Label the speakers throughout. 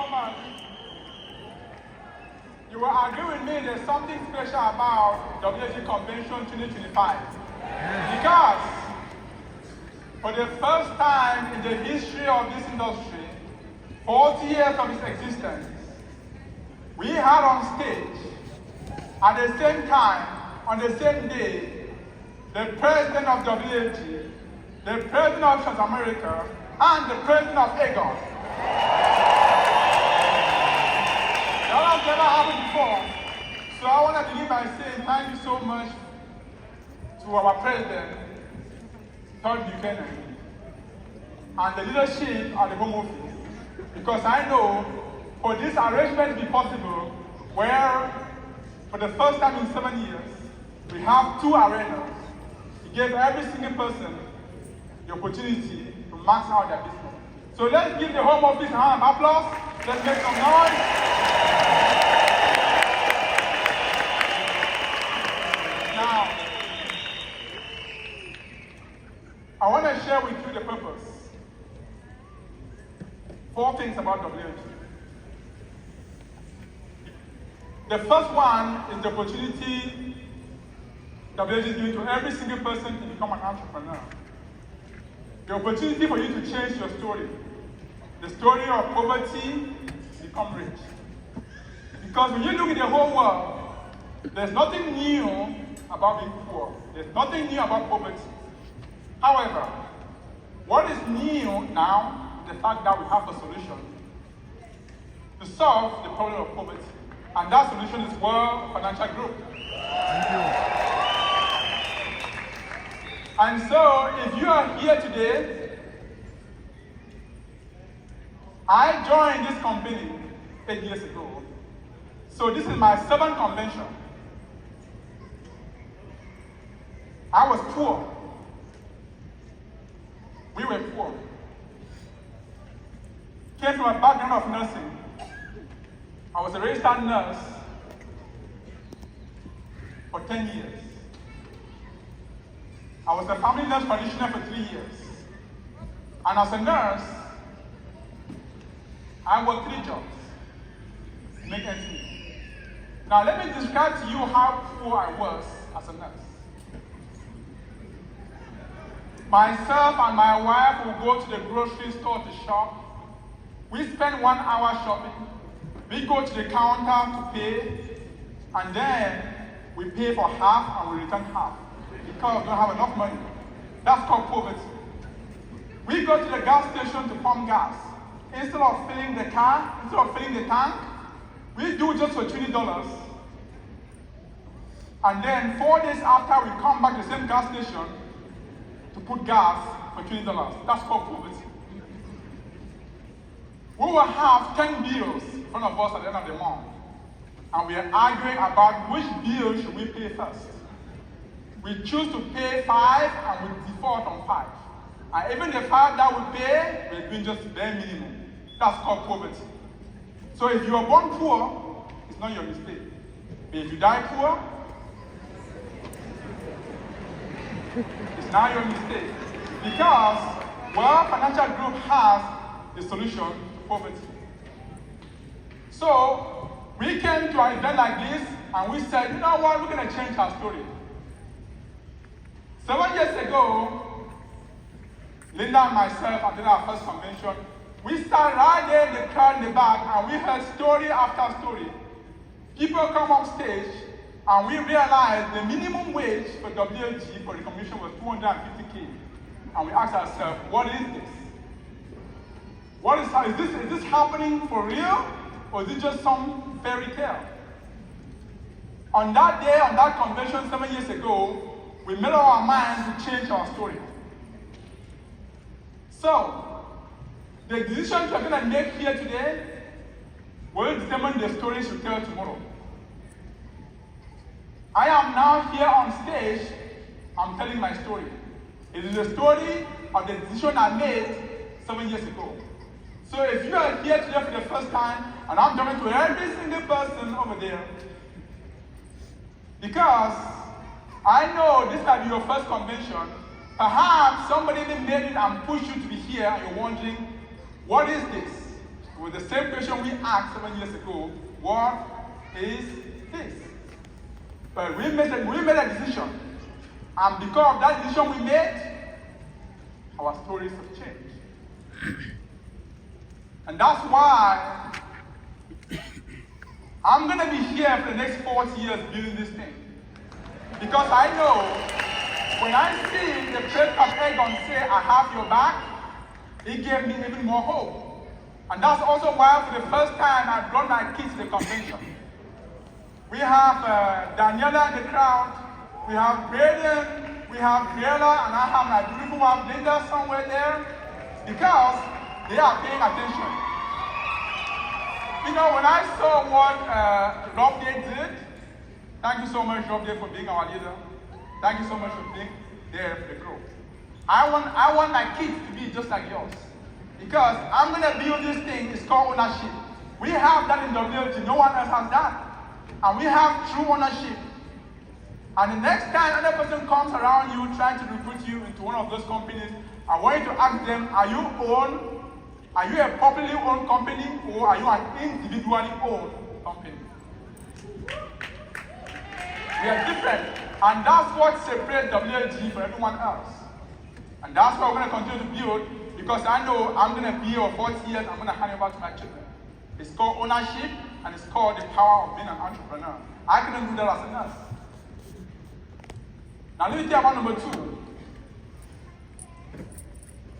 Speaker 1: so much. You will agree with me there's something special about WFC Convention 2025. Because for the first time in the history of this industry, 40 years of its existence, we had on stage, at the same time, on the same day, the president of WFG, the president of South America, and the president of Agon. That has never happened before. So I want to begin by saying thank you so much to our president, Todd Buchanan, and the leadership at the Home Office. Because I know for this arrangement to be possible, where for the first time in 7 years, we have 2 arenas. It gave every single person the opportunity to max out their business. So let's give the Home Office a round of applause. Let's make some noise. Now, I want to share with you the purpose. 4 things about WFG. The first one is the opportunity WFG is giving to every single person to become an entrepreneur. The opportunity for you to change your story. The story of poverty to become rich. Because when you look at the whole world, there's nothing new about being poor. There's nothing new about poverty. However, what is new now is the fact that we have a solution to solve the problem of poverty. And that solution is World Financial Group.
Speaker 2: Thank you.
Speaker 1: And so, if you are here today, I joined this company 8 years ago. So this is my 7th convention. I was poor. We were poor. Came from a background of nursing. I was a registered nurse for 10 years. I was a family nurse practitioner for 3 years. And as a nurse, I worked 3 jobs to make ends meet. Now let me describe to you how poor I was as a nurse. Myself and my wife would go to the grocery store to shop. We spend 1 hour shopping. We go to the counter to pay, and then we pay for half and we return half because we don't have enough money. That's called poverty. We go to the gas station to pump gas. Instead of filling the car, instead of filling the tank, we do just for $20. And then 4 days after, we come back to the same gas station to put gas for $20. That's called poverty. We will have 10 bills in front of us at the end of the month. And we are arguing about which bill should we pay first. We choose to pay 5 and we default on 5. And even the 5 that we pay, we're doing just bare minimum. That's called poverty. So if you are born poor, it's not your mistake. But if you die poor, it's not your mistake. Because World Financial Group has the solution to poverty. So we came to an event like this and we said, you know what, we're going to change our story. 7 years ago, Linda and myself attended our first convention. We sat right there in the crowd in the back and we heard story after story. People come up stage and we realized the minimum wage for WFG for the convention was $250K. And we asked ourselves, what is this? Is this happening for real? Or is it just some fairy tale? On that day, on that convention 7 years ago, we made up our mind to change our story. So, the decisions we're going to make here today will determine the stories we tell tomorrow. I am now here on stage, I'm telling my story. It is the story of the decision I made 7 years ago. So if you are here today for the first time, and I'm talking to every single person over there, because I know this might be your first convention, perhaps somebody even made it and pushed you to be here, and you're wondering, what is this? with the same question we asked 7 years ago, what is this? But we made a decision. And because of that decision we made, our stories have changed. And that's why I'm going to be here for the next 40 years building this thing. Because I know when I see the Fred Egon say, I have your back, it gave me even more hope. And that's also why for the first time I brought my kids to the convention. We have Daniela in the crowd, we have Braden, we have Briella, and I have my beautiful wife Linda somewhere there, because they are paying attention. You know, when I saw what Rob Day did, thank you so much, Rob Day, for being our leader. Thank you so much for being there for the group. I want my kids to be just like yours. Because I'm going to build this thing, it's called ownership. We have that in WFC, no one else has that. And we have true ownership. And the next time another person comes around you trying to recruit you into one of those companies, I want you to ask them, are you a properly owned company, or are you an individually owned company? We are different. And that's what separates WFG from everyone else. And that's what we're going to continue to build, because I know I'm going to be here for 40 years, I'm going to hand it over to my children. It's called ownership, and it's called the power of being an entrepreneur. I couldn't do that as a nurse. Now let me tell you about number 2.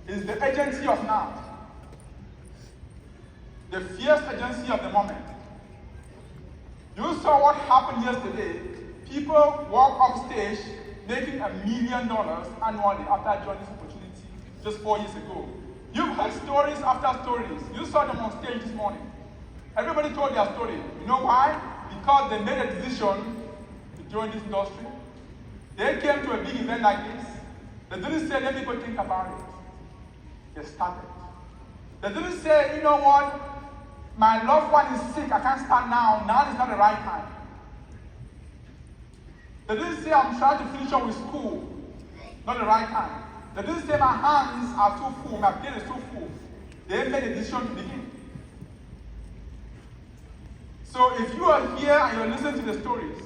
Speaker 1: It's the agency of now. The fierce agency of the moment. You saw what happened yesterday. People walk off stage making $1 million annually after joining this opportunity just 4 years ago. You've heard stories after stories. You saw them on stage this morning. Everybody told their story. You know why? Because they made a decision to join this industry. They came to a big event like this. They didn't say, let me go think about it. They started. They didn't say, you know what? My loved one is sick. I can't start now. Now is not the right time. They didn't say, I'm trying to finish up with school. Not the right time. They didn't say, my hands are too full. My plate is too full. They made a decision to begin. So if you are here and you're listening to the stories,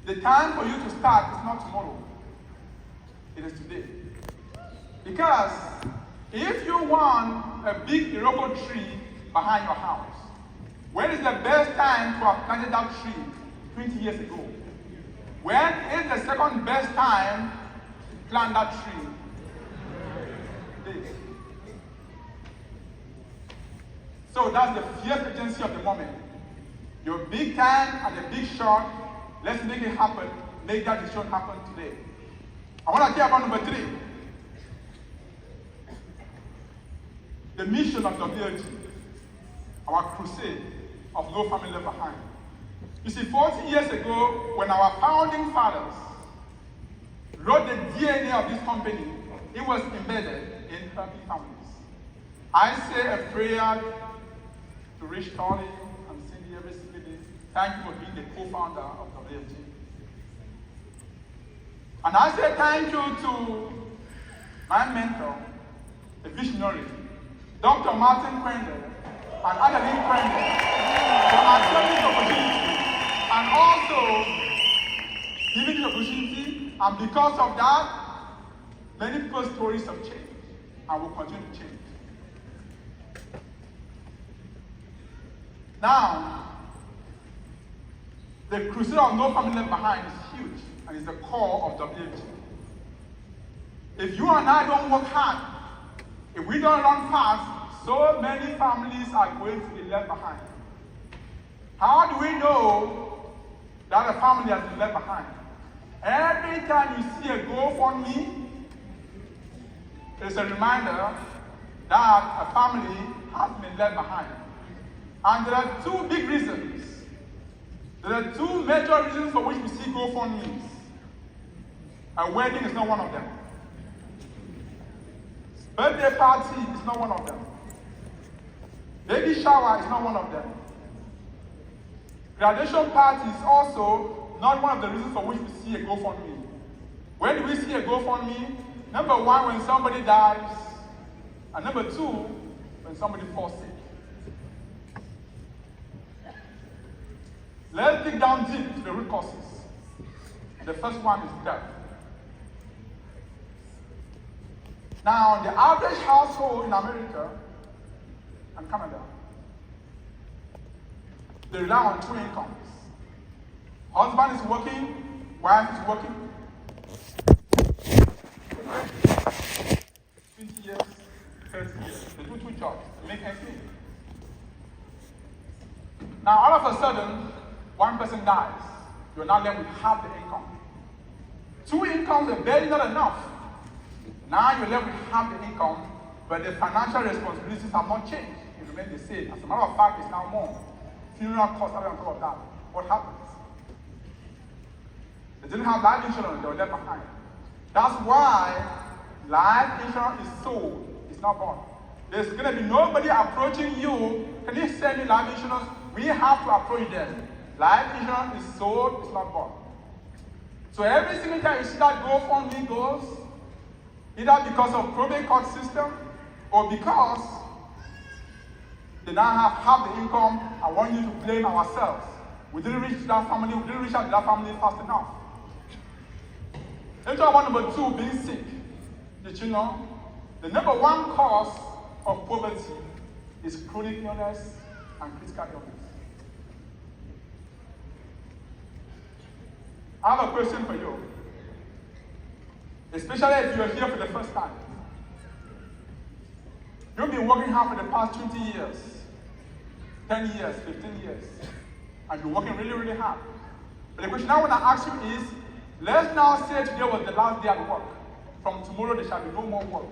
Speaker 1: the time for you to start is not tomorrow. It is today. Because if you want a big Iroko tree behind your house, when is the best time to have planted that tree 20 years ago? When is the second best time to plant that tree? Today. So that's the fierce agency of the moment. Your big time and the big shot, let's make it happen. Make that decision happen today. I want to tell you about number 3. The mission of WFG, our crusade of no family left behind. You see, 40 years ago, when our founding fathers wrote the DNA of this company, it was embedded in happy families. I say a prayer to Rich Tolley and Cindy every single day. Thank you for being the co-founder of WFG. And I say thank you to my mentor, the visionary, Dr. Martin Quendel and Adeline Quendel, for accepting the opportunity and also giving the opportunity. And because of that, many people's stories have changed and will continue to change. Now, the crusade of no family left behind is huge and is the core of WFG. If you and I don't work hard, if we don't run fast, so many families are going to be left behind. How do we know that a family has been left behind? Every time you see a GoFundMe, it's a reminder that a family has been left behind. And there are 2 big reasons. There are 2 major reasons for which we see GoFundMes. A wedding is not one of them. Birthday party is not one of them. Baby shower is not one of them. Graduation party is also not one of the reasons for which we see a GoFundMe. When do we see a GoFundMe? Number 1, when somebody dies. And number 2, when somebody falls sick. Let's dig down deep to the root causes. The first one is debt. Now, the average household in America and Canada, they rely on two incomes. Husband is working, wife is working. 20 years, 30 years. They do two jobs to make ends meet. Now, all of a sudden, one person dies. You're now left with half the income. Two incomes are barely not enough. Now you're left with half the income, but the financial responsibilities have not changed. It remains the same. As a matter of fact, it's now more. Funeral costs are on top of that. What happens? They didn't have life insurance, they were left behind. That's why life insurance is sold, it's not bought. There's going to be nobody approaching you. Can you sell me life insurance? We have to approach them. Life insurance is sold, it's not bought. So every single time you see that GoFundMe goes, either because of probate court system or because they now have half the income, I want you to blame ourselves. We didn't reach that family, we didn't reach out to that family fast enough. Let's talk about number two, being sick. Did you know? The number one cause of poverty is chronic illness and critical illness. I have a question for you, especially if you're here for the first time. You've been working hard for the past 20 years, 10 years, 15 years, and you're working really, really hard. But the question I want to ask you is, let's now say today was the last day at work. From tomorrow there shall be no more work.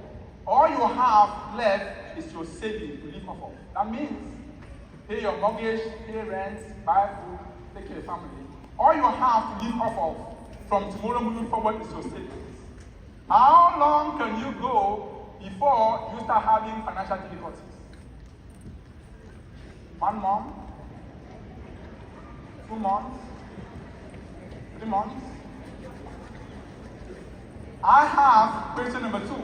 Speaker 1: All you have left is your savings to live off of. That means pay your mortgage, pay rent, buy food, take care of your family. All you have to live off of from tomorrow moving forward is your savings. How long can you go before you start having financial difficulties? 1 month? 2 months? 3 months? I have question number 2.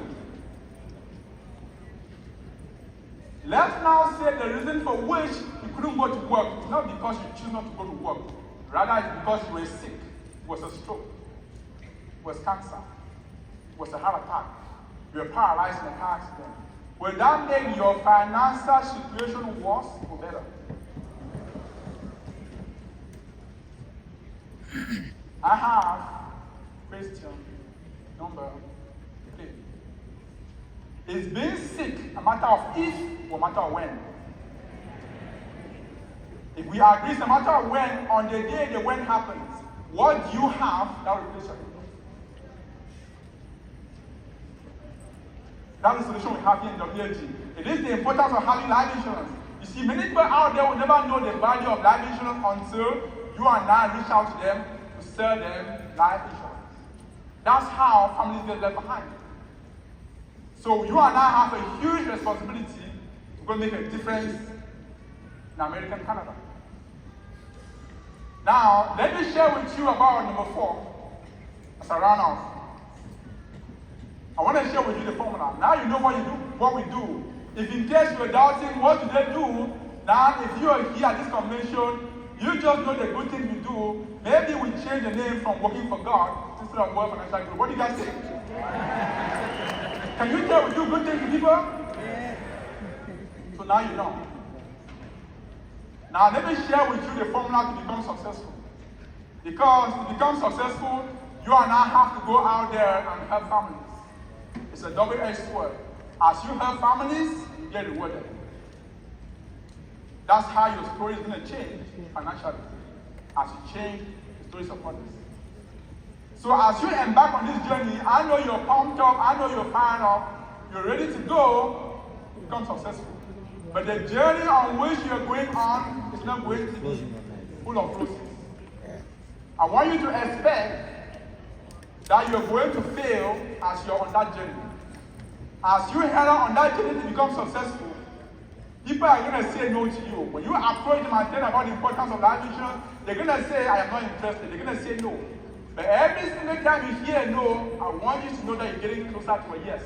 Speaker 1: Let's now say the reason for which you couldn't go to work is not because you choose not to go to work. Rather, it's because you were sick. It was a stroke. It was cancer. It was a heart attack. You were paralyzed in a car accident. Will that make your financial situation worse or better? I have question number 3. Is being sick a matter of if or a matter of when? If we agree it's a matter of when, on the day the when happens, what do you have that will replace your income? That's the solution we have here in WFC. It is the importance of having life insurance. You see, many people out there will never know the value of life insurance until you and I reach out to them to sell them life insurance. That's how families get left behind. So you and I have a huge responsibility to go make a difference in American Canada. Now, let me share with you about number 4 as a round off. I want to share with you the formula. Now you know what we do. If in case you're doubting what do they do, now if you are here at this convention, you just know the good things we do. Maybe we change the name from Working for God instead of World Financial Group. What do you guys think? Can you tell we do good things to people? So now you know. Now let me share with you the formula to become successful. Because to become successful, you and I have to go out there and help families. It's a double-edged sword. As you help families, you get rewarded. That's how your story is going to change financially. As you change the stories of others. So as you embark on this journey, I know you're pumped up, I know you're fired up, you're ready to go to become successful. But the journey on which you're going on is not going to be full of roses. I want you to expect that you're going to fail as you're on that journey. As you head on that journey to become successful, people are going to say no to you. When you approach them and tell them about the importance of life insurance, they're going to say, I am not interested. They're going to say no. But every single time you hear no, I want you to know that you're getting closer to a yes.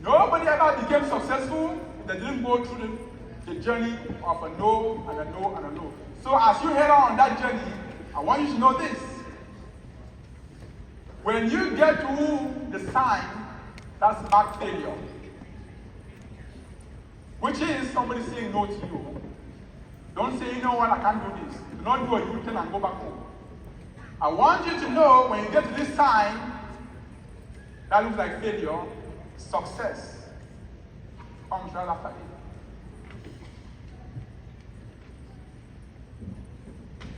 Speaker 1: Nobody ever became successful if they didn't go through the the journey of a no and a no and a no. So as you head on that journey, I want you to know this. When you get to the sign, that's marked failure, which is somebody saying no to you. Don't say, you know what, I can't do this. Do not do a U-turn and go back home. I want you to know when you get to this sign, that looks like failure, success comes right after it.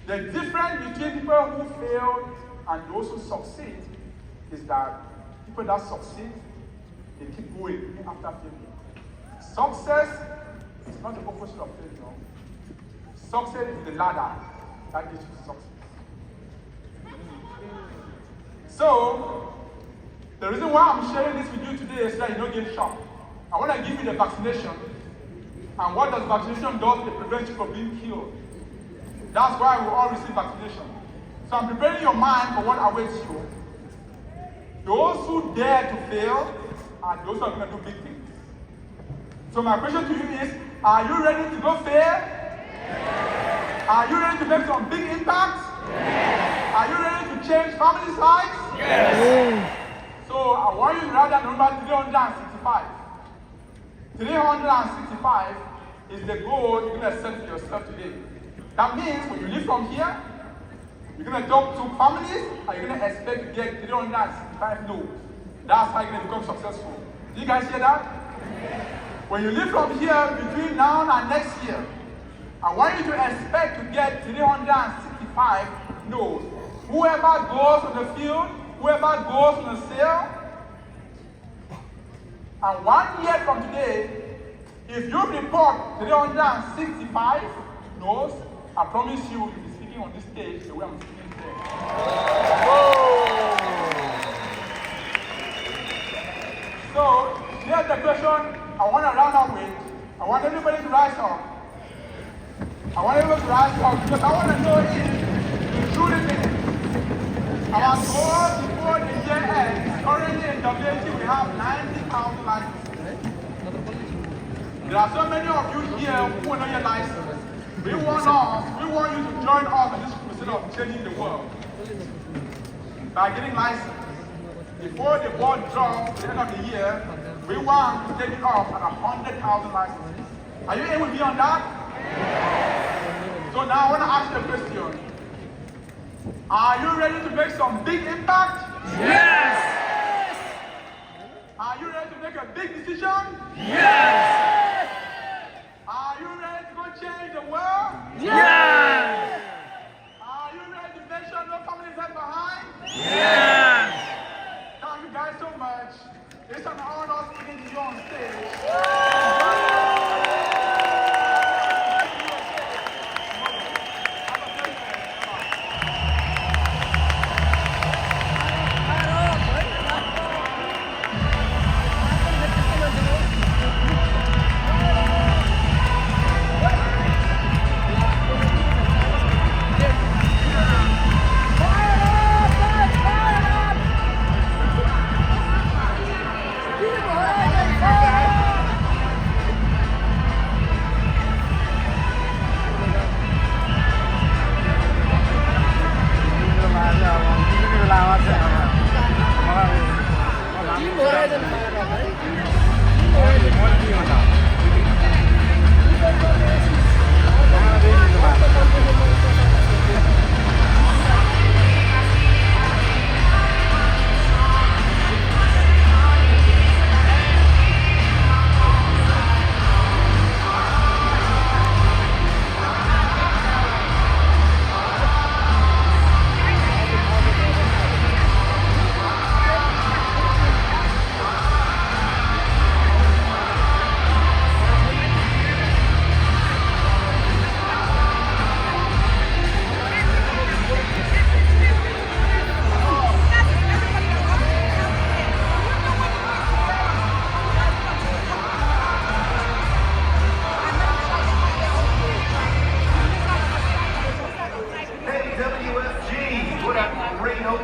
Speaker 1: The difference between people who fail and those who succeed is that people that succeed, they keep going even after failure. Success is not the opposite of failure. Success is the ladder that gets you to success. So, the reason why I'm sharing this with you today is that you don't get shocked. I want to give you the vaccination. And what does vaccination do? It prevents you from being killed. That's why we all receive vaccination. So I'm preparing your mind for what awaits you. Those who dare to fail are those who are going to do big things. So my question to you is, are you ready to go fail? Yes. Are you ready to make some big impacts? Yes. Are you ready to change families' lives? Yes. So I want you to write down number 365. 365 is the goal you're going to set for yourself today. That means when you leave from here, you're going to talk to families and you're going to expect to get 365 no's. That's how you're going to become successful. Do you guys hear that? When you leave from here between now and next year, I want you to expect to get 365 no's. Whoever goes on the field, whoever goes on the sale, and 1 year from today, if you report 365 no's, I promise you you'll be speaking on this stage the way I'm speaking today. So, here's the question I want to round up with. I want everybody to rise up. I want everybody to rise up because I want to know if you truly mean it. Our goal before the year ends, currently in WFC we have 90,000 licenses. There are so many of you here who want your license. We want you to join us in this crusade of changing the world by getting licensed. Before the board drops at the end of the year, we want to take it off at 100,000 licenses. Are you in with me on that? So now I want to ask you a question. Are you ready to make some big impact?
Speaker 2: Yes!
Speaker 1: Are you ready to make a big decision?
Speaker 2: Yes!
Speaker 1: Are you ready to go change the world?
Speaker 2: Yes!
Speaker 1: Are you ready to make sure no family is left behind?
Speaker 2: Yes!
Speaker 1: Thank you guys so much. It's an honor speaking to you on stage.